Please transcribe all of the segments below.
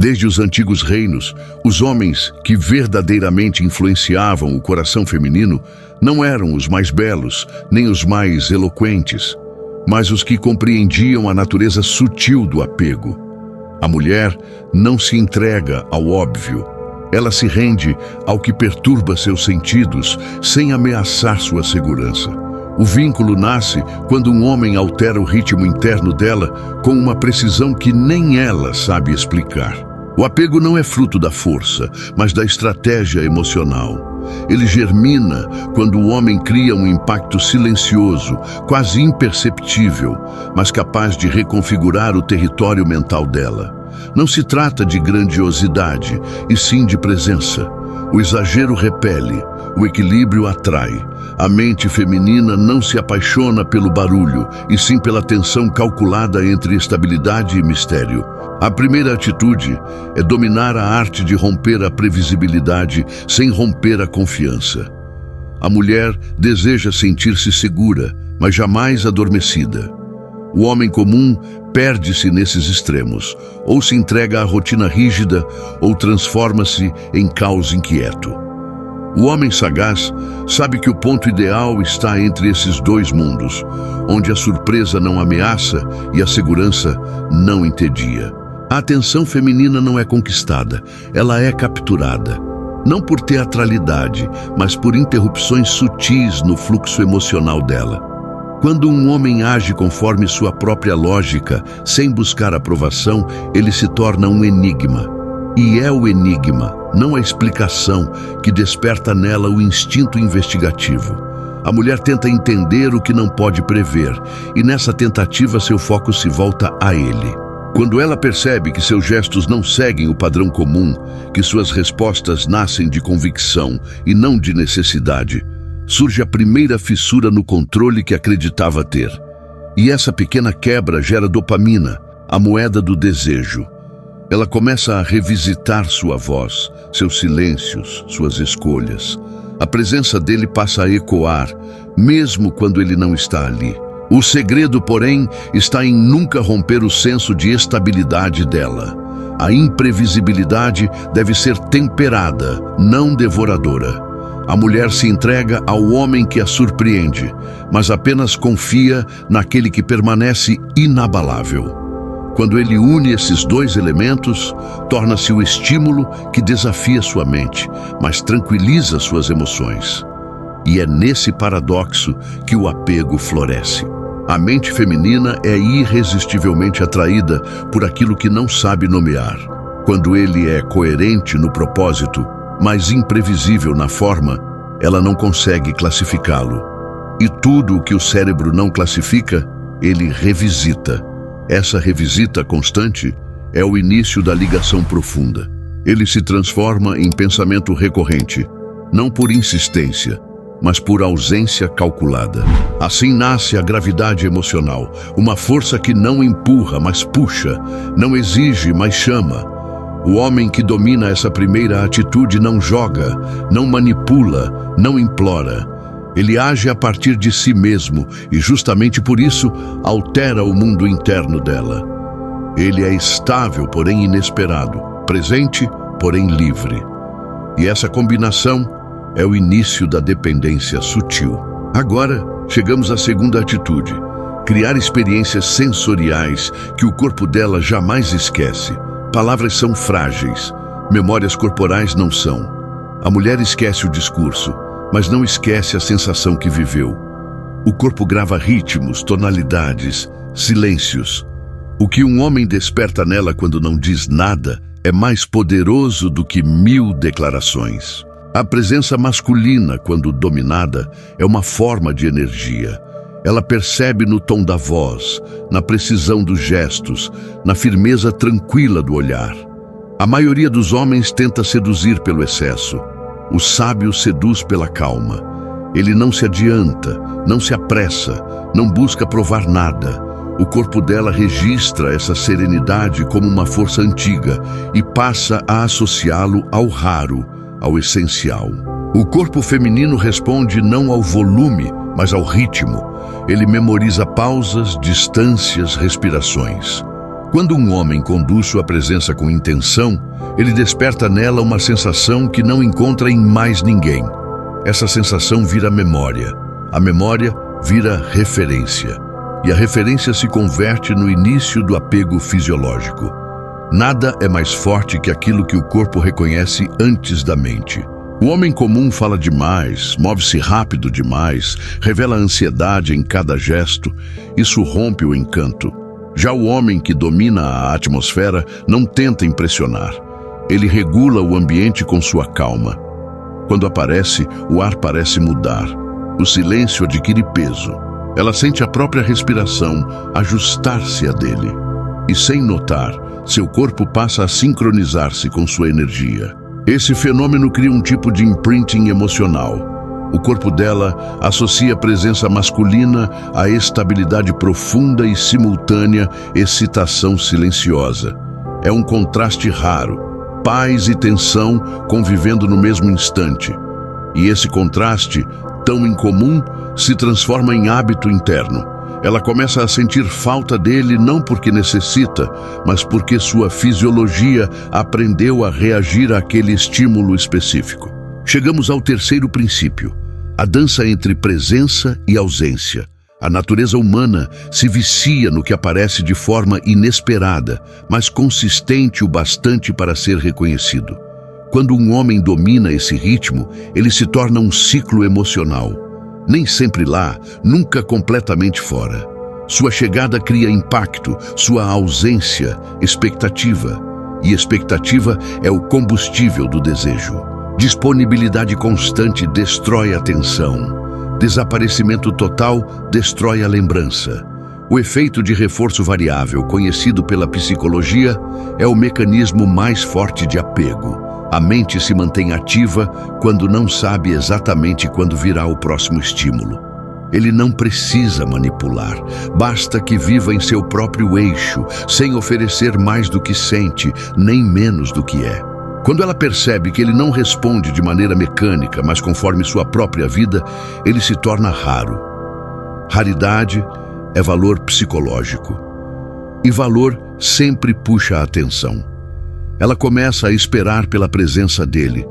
Desde os antigos reinos, os homens que verdadeiramente influenciavam o coração feminino não eram os mais belos, nem os mais eloquentes, mas os que compreendiam a natureza sutil do apego. A mulher não se entrega ao óbvio. Ela se rende ao que perturba seus sentidos, sem ameaçar sua segurança. O vínculo nasce quando um homem altera o ritmo interno dela com uma precisão que nem ela sabe explicar. O apego não é fruto da força, mas da estratégia emocional. Ele germina quando o homem cria um impacto silencioso, quase imperceptível, mas capaz de reconfigurar o território mental dela. Não se trata de grandiosidade, e sim de presença. O exagero repele, o equilíbrio atrai. A mente feminina não se apaixona pelo barulho, e sim pela tensão calculada entre estabilidade e mistério. A primeira atitude é dominar a arte de romper a previsibilidade sem romper a confiança. A mulher deseja sentir-se segura, mas jamais adormecida. O homem comum perde-se nesses extremos, ou se entrega à rotina rígida, ou transforma-se em caos inquieto. O homem sagaz sabe que o ponto ideal está entre esses dois mundos, onde a surpresa não ameaça e a segurança não entedia. A atenção feminina não é conquistada, ela é capturada. Não por teatralidade, mas por interrupções sutis no fluxo emocional dela. Quando um homem age conforme sua própria lógica, sem buscar aprovação, ele se torna um enigma. E é o enigma, não a explicação, que desperta nela o instinto investigativo. A mulher tenta entender o que não pode prever, e nessa tentativa seu foco se volta a ele. Quando ela percebe que seus gestos não seguem o padrão comum, que suas respostas nascem de convicção e não de necessidade, surge a primeira fissura no controle que acreditava ter. E essa pequena quebra gera dopamina, a moeda do desejo. Ela começa a revisitar sua voz, seus silêncios, suas escolhas. A presença dele passa a ecoar, mesmo quando ele não está ali. O segredo, porém, está em nunca romper o senso de estabilidade dela. A imprevisibilidade deve ser temperada, não devoradora. A mulher se entrega ao homem que a surpreende, mas apenas confia naquele que permanece inabalável. Quando ele une esses dois elementos, torna-se o estímulo que desafia sua mente, mas tranquiliza suas emoções. E é nesse paradoxo que o apego floresce. A mente feminina é irresistivelmente atraída por aquilo que não sabe nomear. Quando ele é coerente no propósito, mas imprevisível na forma, ela não consegue classificá-lo. E tudo o que o cérebro não classifica, ele revisita. Essa revisita constante é o início da ligação profunda. Ele se transforma em pensamento recorrente, não por insistência, mas por ausência calculada. Assim nasce a gravidade emocional, uma força que não empurra, mas puxa, não exige, mas chama. O homem que domina essa primeira atitude não joga, não manipula, não implora. Ele age a partir de si mesmo e justamente por isso altera o mundo interno dela. Ele é estável, porém inesperado, presente, porém livre. E essa combinação é o início da dependência sutil. Agora, chegamos à segunda atitude: criar experiências sensoriais que o corpo dela jamais esquece. Palavras são frágeis, memórias corporais não são. A mulher esquece o discurso, mas não esquece a sensação que viveu. O corpo grava ritmos, tonalidades, silêncios. O que um homem desperta nela quando não diz nada é mais poderoso do que 1000 declarações. A presença masculina, quando dominada, é uma forma de energia. Ela percebe no tom da voz, na precisão dos gestos, na firmeza tranquila do olhar. A maioria dos homens tenta seduzir pelo excesso. O sábio seduz pela calma. Ele não se adianta, não se apressa, não busca provar nada. O corpo dela registra essa serenidade como uma força antiga e passa a associá-lo ao raro, ao essencial. O corpo feminino responde não ao volume, mas ao ritmo. Ele memoriza pausas, distâncias, respirações. Quando um homem conduz sua presença com intenção, ele desperta nela uma sensação que não encontra em mais ninguém. Essa sensação vira memória. A memória vira referência. E a referência se converte no início do apego fisiológico. Nada é mais forte que aquilo que o corpo reconhece antes da mente. O homem comum fala demais, move-se rápido demais, revela ansiedade em cada gesto. Isso rompe o encanto. Já o homem que domina a atmosfera não tenta impressionar. Ele regula o ambiente com sua calma. Quando aparece, o ar parece mudar. O silêncio adquire peso. Ela sente a própria respiração ajustar-se à dele. E sem notar, seu corpo passa a sincronizar-se com sua energia. Esse fenômeno cria um tipo de imprinting emocional. O corpo dela associa a presença masculina à estabilidade profunda e simultânea excitação silenciosa. É um contraste raro, paz e tensão convivendo no mesmo instante. E esse contraste, tão incomum, se transforma em hábito interno. Ela começa a sentir falta dele não porque necessita, mas porque sua fisiologia aprendeu a reagir àquele estímulo específico. Chegamos ao terceiro princípio, a dança entre presença e ausência. A natureza humana se vicia no que aparece de forma inesperada, mas consistente o bastante para ser reconhecido. Quando um homem domina esse ritmo, ele se torna um ciclo emocional. Nem sempre lá, nunca completamente fora. Sua chegada cria impacto, sua ausência, expectativa. E expectativa é o combustível do desejo. Disponibilidade constante destrói a tensão. Desaparecimento total destrói a lembrança. O efeito de reforço variável, conhecido pela psicologia, é o mecanismo mais forte de apego. A mente se mantém ativa quando não sabe exatamente quando virá o próximo estímulo. Ele não precisa manipular, basta que viva em seu próprio eixo, sem oferecer mais do que sente, nem menos do que é. Quando ela percebe que ele não responde de maneira mecânica, mas conforme sua própria vida, ele se torna raro. Raridade é valor psicológico. E valor sempre puxa a atenção. Ela começa a esperar pela presença dele,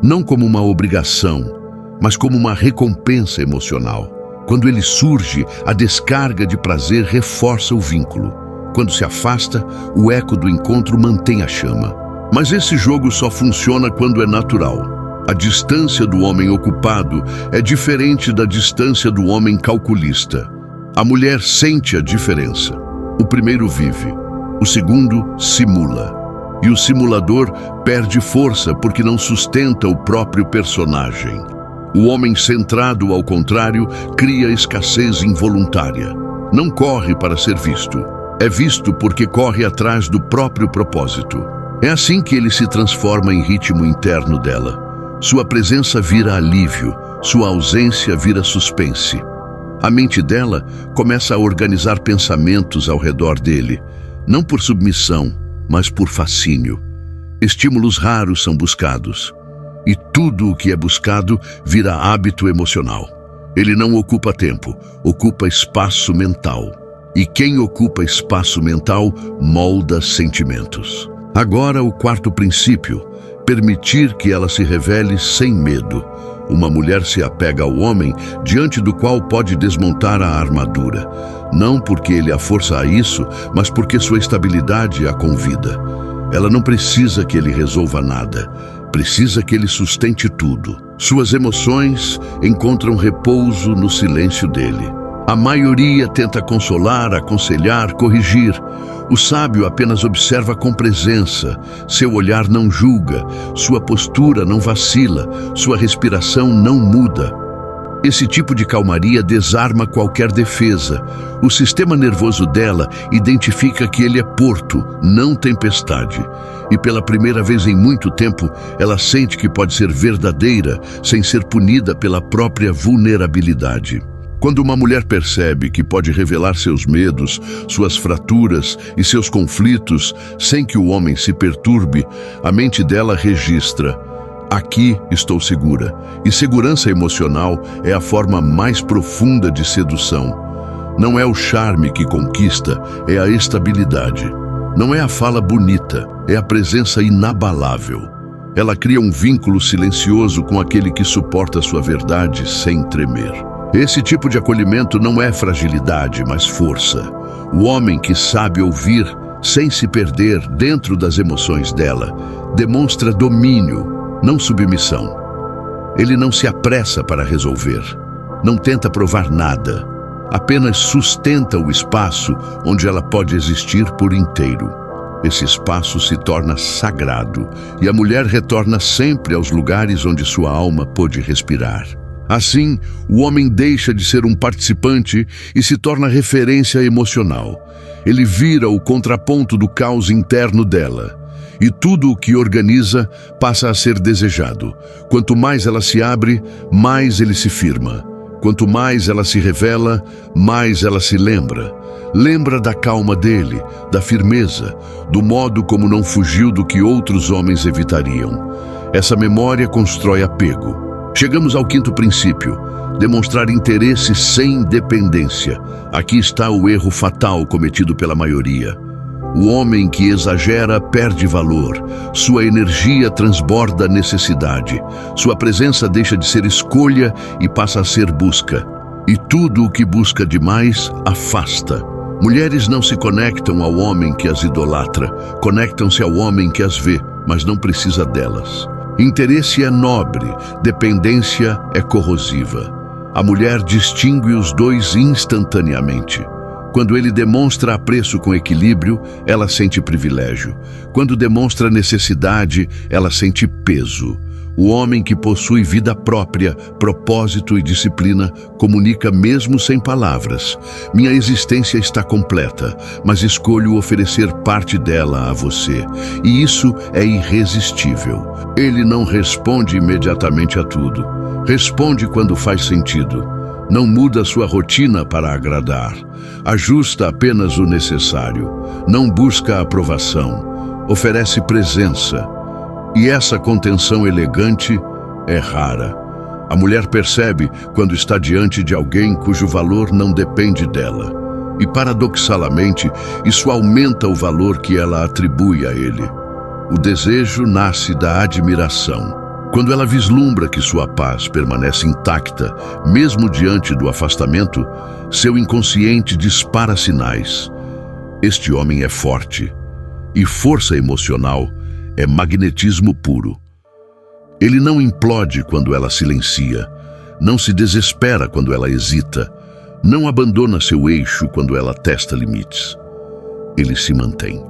não como uma obrigação, mas como uma recompensa emocional. Quando ele surge, a descarga de prazer reforça o vínculo. Quando se afasta, o eco do encontro mantém a chama. Mas esse jogo só funciona quando é natural. A distância do homem ocupado é diferente da distância do homem calculista. A mulher sente a diferença. O primeiro vive, o segundo simula. E o simulador perde força porque não sustenta o próprio personagem. O homem centrado, ao contrário, cria escassez involuntária. Não corre para ser visto. É visto porque corre atrás do próprio propósito. É assim que ele se transforma em ritmo interno dela. Sua presença vira alívio, sua ausência vira suspense. A mente dela começa a organizar pensamentos ao redor dele, não por submissão, mas por fascínio. Estímulos raros são buscados. E tudo o que é buscado vira hábito emocional. Ele não ocupa tempo, ocupa espaço mental. E quem ocupa espaço mental molda sentimentos. Agora o quarto princípio, permitir que ela se revele sem medo. Uma mulher se apega ao homem diante do qual pode desmontar a armadura. Não porque ele a força a isso, mas porque sua estabilidade a convida. Ela não precisa que ele resolva nada. Precisa que ele sustente tudo. Suas emoções encontram repouso no silêncio dele. A maioria tenta consolar, aconselhar, corrigir. O sábio apenas observa com presença. Seu olhar não julga, sua postura não vacila, sua respiração não muda. Esse tipo de calmaria desarma qualquer defesa. O sistema nervoso dela identifica que ele é porto, não tempestade. E pela primeira vez em muito tempo, ela sente que pode ser verdadeira sem ser punida pela própria vulnerabilidade. Quando uma mulher percebe que pode revelar seus medos, suas fraturas e seus conflitos sem que o homem se perturbe, a mente dela registra: aqui estou segura. E segurança emocional é a forma mais profunda de sedução. Não é o charme que conquista, é a estabilidade. Não é a fala bonita, é a presença inabalável. Ela cria um vínculo silencioso com aquele que suporta sua verdade sem tremer. Esse tipo de acolhimento não é fragilidade, mas força. O homem que sabe ouvir sem se perder dentro das emoções dela demonstra domínio, não submissão. Ele não se apressa para resolver, não tenta provar nada, apenas sustenta o espaço onde ela pode existir por inteiro. Esse espaço se torna sagrado e a mulher retorna sempre aos lugares onde sua alma pôde respirar. Assim, o homem deixa de ser um participante e se torna referência emocional. Ele vira o contraponto do caos interno dela. E tudo o que organiza passa a ser desejado. Quanto mais ela se abre, mais ele se firma. Quanto mais ela se revela, mais ela se lembra. Lembra da calma dele, da firmeza, do modo como não fugiu do que outros homens evitariam. Essa memória constrói apego. Chegamos ao quinto princípio: demonstrar interesse sem dependência. Aqui está o erro fatal cometido pela maioria. O homem que exagera perde valor, sua energia transborda necessidade, sua presença deixa de ser escolha e passa a ser busca. E tudo o que busca demais afasta. Mulheres não se conectam ao homem que as idolatra, conectam-se ao homem que as vê, mas não precisa delas. Interesse é nobre, dependência é corrosiva. A mulher distingue os dois instantaneamente. Quando ele demonstra apreço com equilíbrio, ela sente privilégio. Quando demonstra necessidade, ela sente peso. O homem que possui vida própria, propósito e disciplina, comunica mesmo sem palavras. Minha existência está completa, mas escolho oferecer parte dela a você. E isso é irresistível. Ele não responde imediatamente a tudo. Responde quando faz sentido. Não muda sua rotina para agradar. Ajusta apenas o necessário. Não busca aprovação. Oferece presença. E essa contenção elegante é rara. A mulher percebe quando está diante de alguém cujo valor não depende dela. E, paradoxalmente, isso aumenta o valor que ela atribui a ele. O desejo nasce da admiração. Quando ela vislumbra que sua paz permanece intacta, mesmo diante do afastamento, seu inconsciente dispara sinais. Este homem é forte. E força emocional é magnetismo puro. Ele não implode quando ela silencia, não se desespera quando ela hesita, não abandona seu eixo quando ela testa limites. Ele se mantém.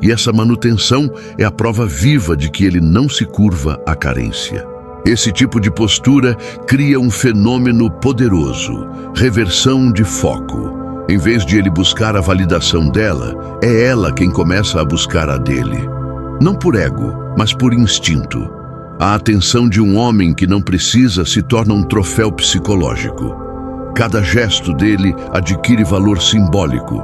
E essa manutenção é a prova viva de que ele não se curva à carência. Esse tipo de postura cria um fenômeno poderoso, reversão de foco. Em vez de ele buscar a validação dela, é ela quem começa a buscar a dele. Não por ego, mas por instinto. A atenção de um homem que não precisa se torna um troféu psicológico. Cada gesto dele adquire valor simbólico.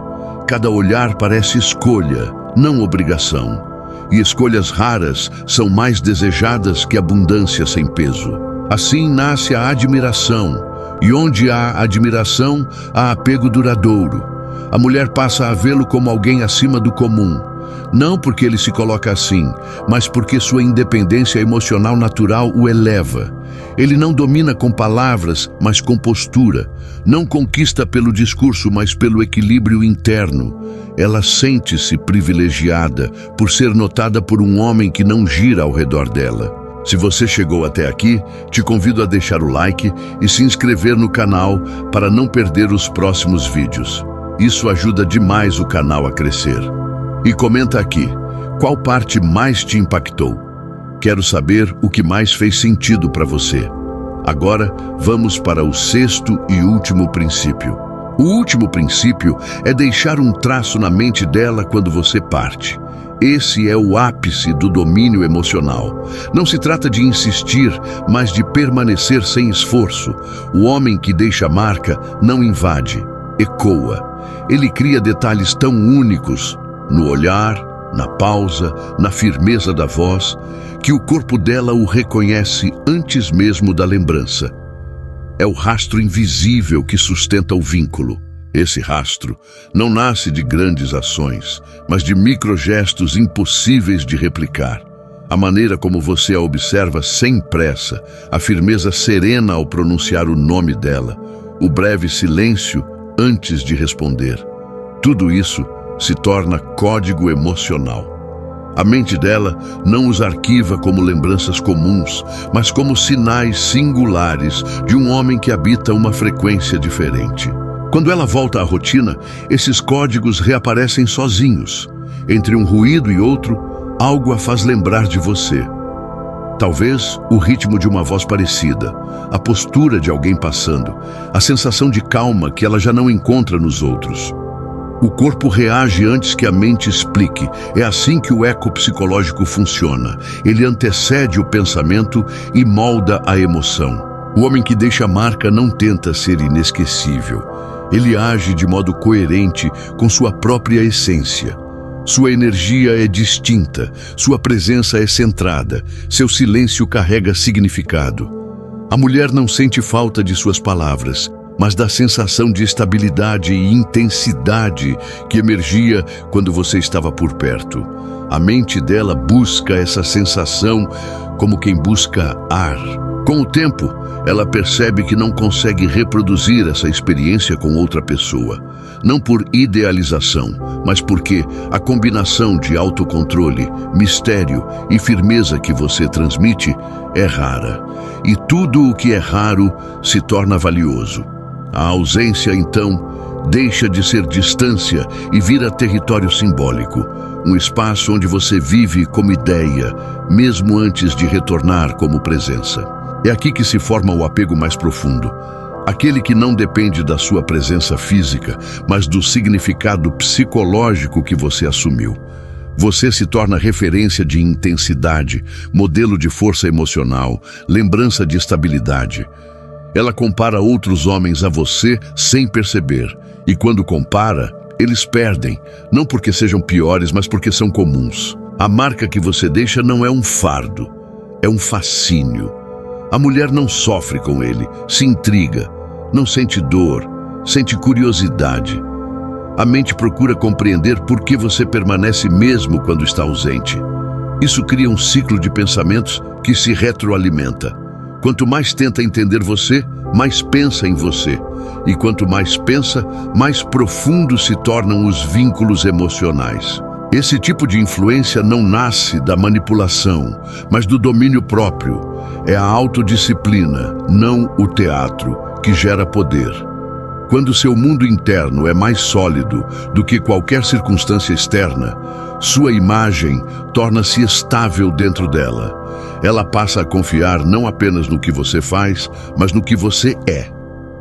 Cada olhar parece escolha, não obrigação. E escolhas raras são mais desejadas que abundância sem peso. Assim nasce a admiração. E onde há admiração, há apego duradouro. A mulher passa a vê-lo como alguém acima do comum. Não porque ele se coloca assim, mas porque sua independência emocional natural o eleva. Ele não domina com palavras, mas com postura. Não conquista pelo discurso, mas pelo equilíbrio interno. Ela sente-se privilegiada por ser notada por um homem que não gira ao redor dela. Se você chegou até aqui, te convido a deixar o like e se inscrever no canal para não perder os próximos vídeos. Isso ajuda demais o canal a crescer. E comenta aqui, qual parte mais te impactou? Quero saber o que mais fez sentido para você. Agora, vamos para o sexto e último princípio. O último princípio é deixar um traço na mente dela quando você parte. Esse é o ápice do domínio emocional. Não se trata de insistir, mas de permanecer sem esforço. O homem que deixa marca não invade, ecoa. Ele cria detalhes tão únicos, no olhar, na pausa, na firmeza da voz, que o corpo dela o reconhece antes mesmo da lembrança. É o rastro invisível que sustenta o vínculo. Esse rastro não nasce de grandes ações, mas de microgestos impossíveis de replicar. A maneira como você a observa sem pressa, a firmeza serena ao pronunciar o nome dela, o breve silêncio antes de responder. Tudo isso se torna código emocional. A mente dela não os arquiva como lembranças comuns, mas como sinais singulares de um homem que habita uma frequência diferente. Quando ela volta à rotina, esses códigos reaparecem sozinhos. Entre um ruído e outro, algo a faz lembrar de você. Talvez o ritmo de uma voz parecida, a postura de alguém passando, a sensação de calma que ela já não encontra nos outros. O corpo reage antes que a mente explique. É assim que o eco psicológico funciona. Ele antecede o pensamento e molda a emoção. O homem que deixa marca não tenta ser inesquecível. Ele age de modo coerente com sua própria essência. Sua energia é distinta, sua presença é centrada, seu silêncio carrega significado. A mulher não sente falta de suas palavras, mas da sensação de estabilidade e intensidade que emergia quando você estava por perto. A mente dela busca essa sensação como quem busca ar. Com o tempo, ela percebe que não consegue reproduzir essa experiência com outra pessoa. Não por idealização, mas porque a combinação de autocontrole, mistério e firmeza que você transmite é rara. E tudo o que é raro se torna valioso. A ausência, então, deixa de ser distância e vira território simbólico, um espaço onde você vive como ideia, mesmo antes de retornar como presença. É aqui que se forma o apego mais profundo, aquele que não depende da sua presença física, mas do significado psicológico que você assumiu. Você se torna referência de intensidade, modelo de força emocional, lembrança de estabilidade. Ela compara outros homens a você sem perceber, e quando compara, eles perdem, não porque sejam piores, mas porque são comuns. A marca que você deixa não é um fardo, é um fascínio. A mulher não sofre com ele, se intriga, não sente dor, sente curiosidade. A mente procura compreender por que você permanece mesmo quando está ausente. Isso cria um ciclo de pensamentos que se retroalimenta. Quanto mais tenta entender você, mais pensa em você. E quanto mais pensa, mais profundos se tornam os vínculos emocionais. Esse tipo de influência não nasce da manipulação, mas do domínio próprio. É a autodisciplina, não o teatro, que gera poder. Quando seu mundo interno é mais sólido do que qualquer circunstância externa, sua imagem torna-se estável dentro dela. Ela passa a confiar não apenas no que você faz, mas no que você é.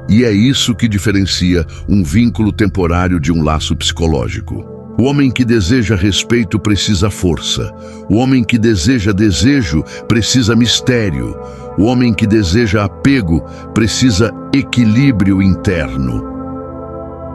E é isso que diferencia um vínculo temporário de um laço psicológico. O homem que deseja respeito precisa força. O homem que deseja desejo precisa mistério. O homem que deseja apego precisa equilíbrio interno.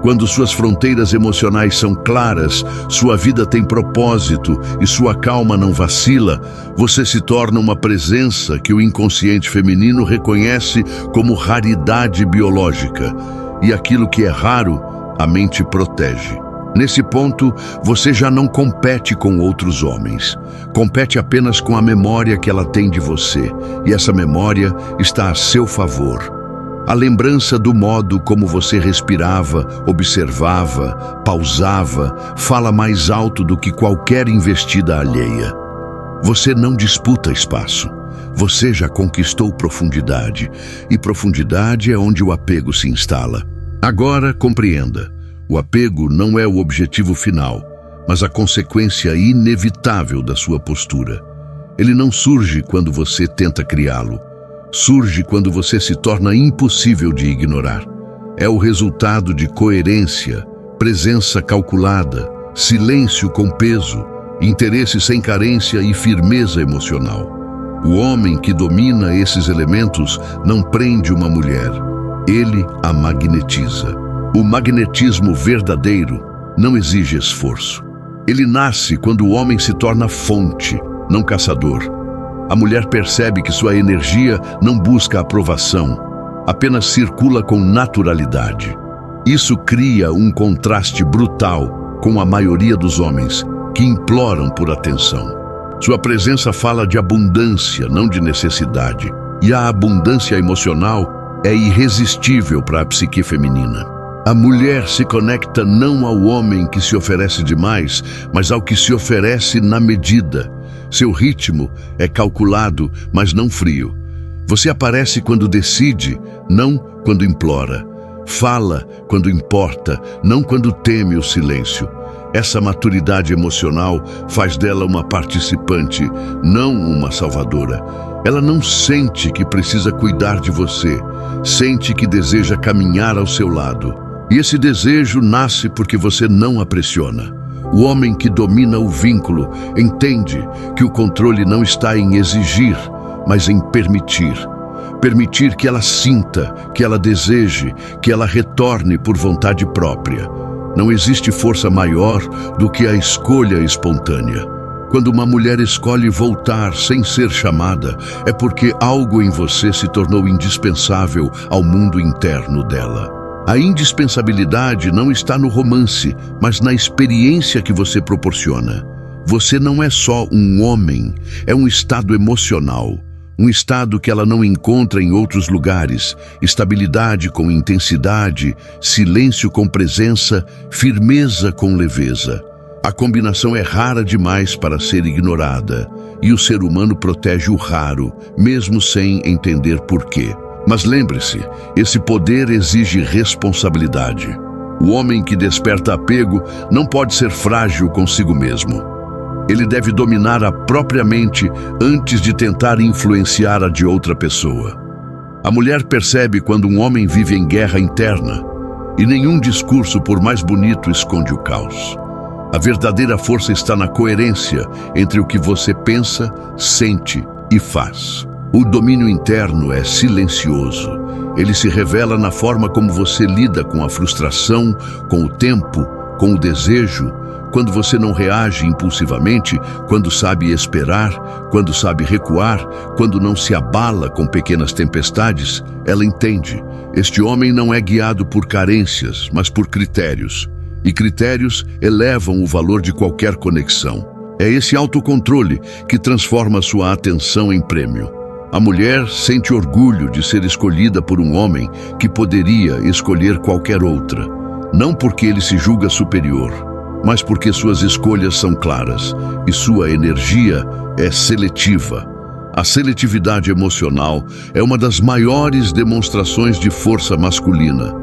Quando suas fronteiras emocionais são claras, sua vida tem propósito e sua calma não vacila, você se torna uma presença que o inconsciente feminino reconhece como raridade biológica. E aquilo que é raro, a mente protege. Nesse ponto, você já não compete com outros homens. Compete apenas com a memória que ela tem de você. E essa memória está a seu favor. A lembrança do modo como você respirava, observava, pausava, fala mais alto do que qualquer investida alheia. Você não disputa espaço. Você já conquistou profundidade. E profundidade é onde o apego se instala. Agora, compreenda. O apego não é o objetivo final, mas a consequência inevitável da sua postura. Ele não surge quando você tenta criá-lo. Surge quando você se torna impossível de ignorar. É o resultado de coerência, presença calculada, silêncio com peso, interesse sem carência e firmeza emocional. O homem que domina esses elementos não prende uma mulher, ele a magnetiza. O magnetismo verdadeiro não exige esforço. Ele nasce quando o homem se torna fonte, não caçador. A mulher percebe que sua energia não busca aprovação, apenas circula com naturalidade. Isso cria um contraste brutal com a maioria dos homens que imploram por atenção. Sua presença fala de abundância, não de necessidade. E a abundância emocional é irresistível para a psique feminina. A mulher se conecta não ao homem que se oferece demais, mas ao que se oferece na medida. Seu ritmo é calculado, mas não frio. Você aparece quando decide, não quando implora. Fala quando importa, não quando teme o silêncio. Essa maturidade emocional faz dela uma participante, não uma salvadora. Ela não sente que precisa cuidar de você, sente que deseja caminhar ao seu lado. E esse desejo nasce porque você não a pressiona. O homem que domina o vínculo entende que o controle não está em exigir, mas em permitir. Permitir que ela sinta, que ela deseje, que ela retorne por vontade própria. Não existe força maior do que a escolha espontânea. Quando uma mulher escolhe voltar sem ser chamada, é porque algo em você se tornou indispensável ao mundo interno dela. A indispensabilidade não está no romance, mas na experiência que você proporciona. Você não é só um homem, é um estado emocional. Um estado que ela não encontra em outros lugares, estabilidade com intensidade, silêncio com presença, firmeza com leveza. A combinação é rara demais para ser ignorada, e o ser humano protege o raro, mesmo sem entender por quê. Mas lembre-se, esse poder exige responsabilidade. O homem que desperta apego não pode ser frágil consigo mesmo. Ele deve dominar a própria mente antes de tentar influenciar a de outra pessoa. A mulher percebe quando um homem vive em guerra interna, e nenhum discurso, por mais bonito, esconde o caos. A verdadeira força está na coerência entre o que você pensa, sente e faz. O domínio interno é silencioso. Ele se revela na forma como você lida com a frustração, com o tempo, com o desejo, quando você não reage impulsivamente, quando sabe esperar, quando sabe recuar, quando não se abala com pequenas tempestades, ela entende. Este homem não é guiado por carências, mas por critérios. E critérios elevam o valor de qualquer conexão. É esse autocontrole que transforma sua atenção em prêmio. A mulher sente orgulho de ser escolhida por um homem que poderia escolher qualquer outra. Não porque ele se julga superior, mas porque suas escolhas são claras e sua energia é seletiva. A seletividade emocional é uma das maiores demonstrações de força masculina.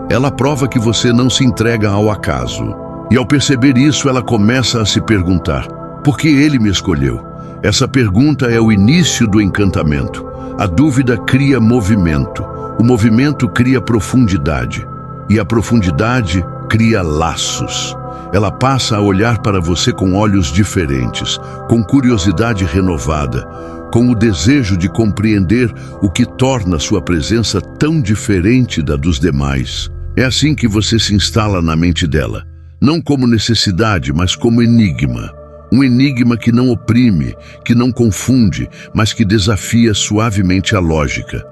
Ela prova que você não se entrega ao acaso. E ao perceber isso, ela começa a se perguntar: por que ele me escolheu? Essa pergunta é o início do encantamento. A dúvida cria movimento. O movimento cria profundidade. E a profundidade cria laços. Ela passa a olhar para você com olhos diferentes, com curiosidade renovada, com o desejo de compreender o que torna sua presença tão diferente da dos demais. É assim que você se instala na mente dela, não como necessidade, mas como enigma. Um enigma que não oprime, que não confunde, mas que desafia suavemente a lógica.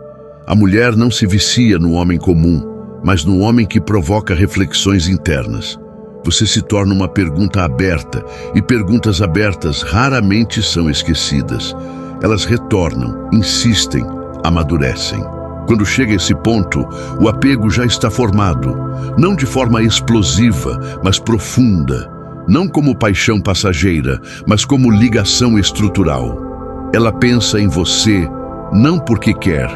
A mulher não se vicia no homem comum, mas no homem que provoca reflexões internas. Você se torna uma pergunta aberta, e perguntas abertas raramente são esquecidas. Elas retornam, insistem, amadurecem. Quando chega esse ponto, o apego já está formado, não de forma explosiva, mas profunda. Não como paixão passageira, mas como ligação estrutural. Ela pensa em você, não porque quer,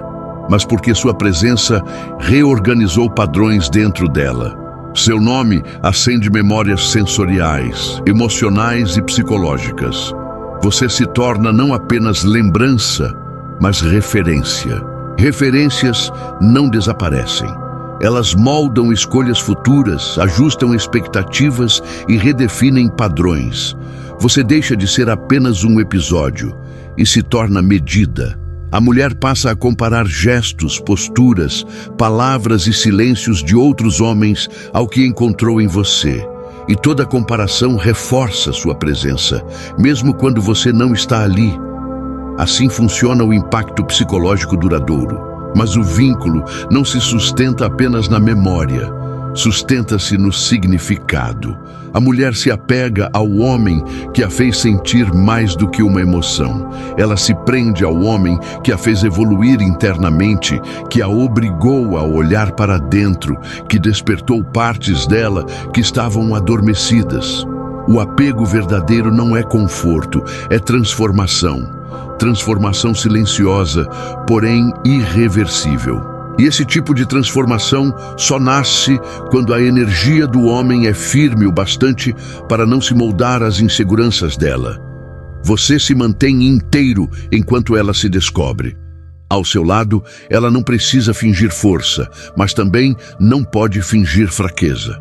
mas porque sua presença reorganizou padrões dentro dela. Seu nome acende memórias sensoriais, emocionais e psicológicas. Você se torna não apenas lembrança, mas referência. Referências não desaparecem. Elas moldam escolhas futuras, ajustam expectativas e redefinem padrões. Você deixa de ser apenas um episódio e se torna medida. A mulher passa a comparar gestos, posturas, palavras e silêncios de outros homens ao que encontrou em você. E toda comparação reforça sua presença, mesmo quando você não está ali. Assim funciona o impacto psicológico duradouro. Mas o vínculo não se sustenta apenas na memória. sustenta-se no significado. A mulher se apega ao homem que a fez sentir mais do que uma emoção. Ela se prende ao homem que a fez evoluir internamente, que a obrigou a olhar para dentro, que despertou partes dela que estavam adormecidas. O apego verdadeiro não é conforto, é transformação. Transformação silenciosa, porém irreversível. E esse tipo de transformação só nasce quando a energia do homem é firme o bastante para não se moldar às inseguranças dela. Você se mantém inteiro enquanto ela se descobre. Ao seu lado, ela não precisa fingir força, mas também não pode fingir fraqueza.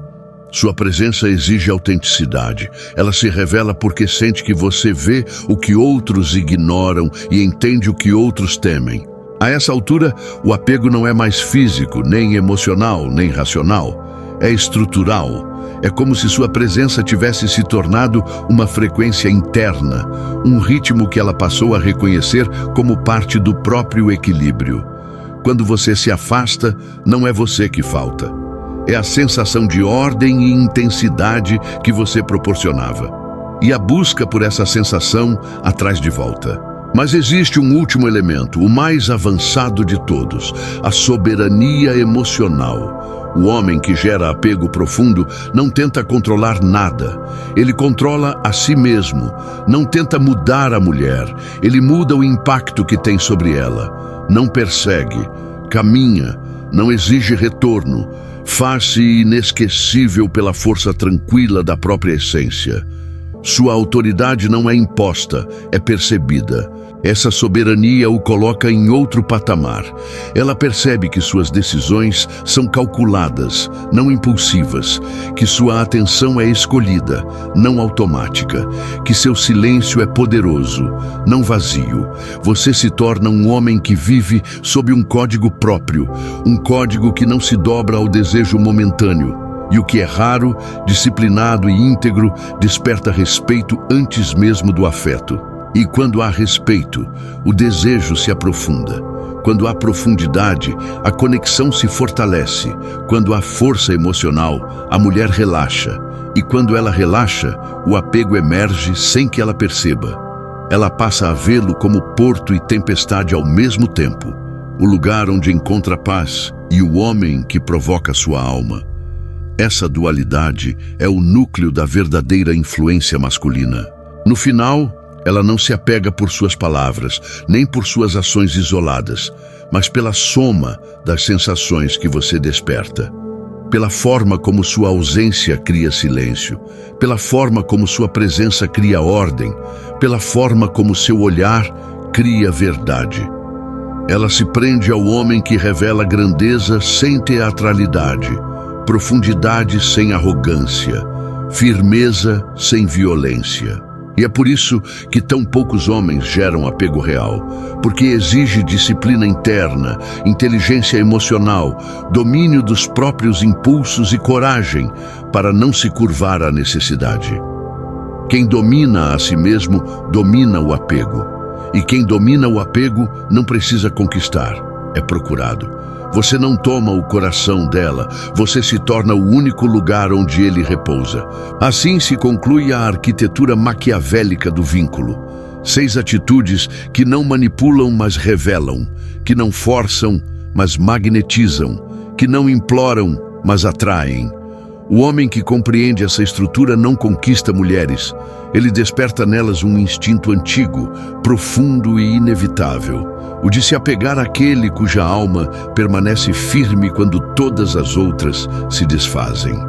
Sua presença exige autenticidade. Ela se revela porque sente que você vê o que outros ignoram e entende o que outros temem. A essa altura, o apego não é mais físico, nem emocional, nem racional. É estrutural. É como se sua presença tivesse se tornado uma frequência interna, um ritmo que ela passou a reconhecer como parte do próprio equilíbrio. Quando você se afasta, não é você que falta. É a sensação de ordem e intensidade que você proporcionava. E a busca por essa sensação a traz de volta. Mas existe um último elemento, o mais avançado de todos, a soberania emocional. O homem que gera apego profundo não tenta controlar nada. Ele controla a si mesmo. Não tenta mudar a mulher. Ele muda o impacto que tem sobre ela. Não persegue, caminha, não exige retorno. Faz-se inesquecível pela força tranquila da própria essência. Sua autoridade não é imposta, é percebida. Essa soberania o coloca em outro patamar. Ela percebe que suas decisões são calculadas, não impulsivas, que sua atenção é escolhida, não automática, que seu silêncio é poderoso, não vazio. Você se torna um homem que vive sob um código próprio, um código que não se dobra ao desejo momentâneo. E o que é raro, disciplinado e íntegro, desperta respeito antes mesmo do afeto. E quando há respeito, o desejo se aprofunda. Quando há profundidade, a conexão se fortalece. Quando há força emocional, a mulher relaxa. E quando ela relaxa, o apego emerge sem que ela perceba. Ela passa a vê-lo como porto e tempestade ao mesmo tempo. O lugar onde encontra paz e o homem que provoca sua alma. Essa dualidade é o núcleo da verdadeira influência masculina. No final, ela não se apega por suas palavras, nem por suas ações isoladas, mas pela soma das sensações que você desperta. Pela forma como sua ausência cria silêncio, pela forma como sua presença cria ordem, pela forma como seu olhar cria verdade. Ela se prende ao homem que revela grandeza sem teatralidade, profundidade sem arrogância, firmeza sem violência. E é por isso que tão poucos homens geram apego real, porque exige disciplina interna, inteligência emocional, domínio dos próprios impulsos e coragem para não se curvar à necessidade. Quem domina a si mesmo, domina o apego. E quem domina o apego não precisa conquistar, é procurado. Você não toma o coração dela, você se torna o único lugar onde ele repousa. Assim se conclui a arquitetura maquiavélica do vínculo. 6 atitudes que não manipulam, mas revelam, que não forçam, mas magnetizam, que não imploram, mas atraem. O homem que compreende essa estrutura não conquista mulheres. Ele desperta nelas um instinto antigo, profundo e inevitável. O de se apegar àquele cuja alma permanece firme quando todas as outras se desfazem.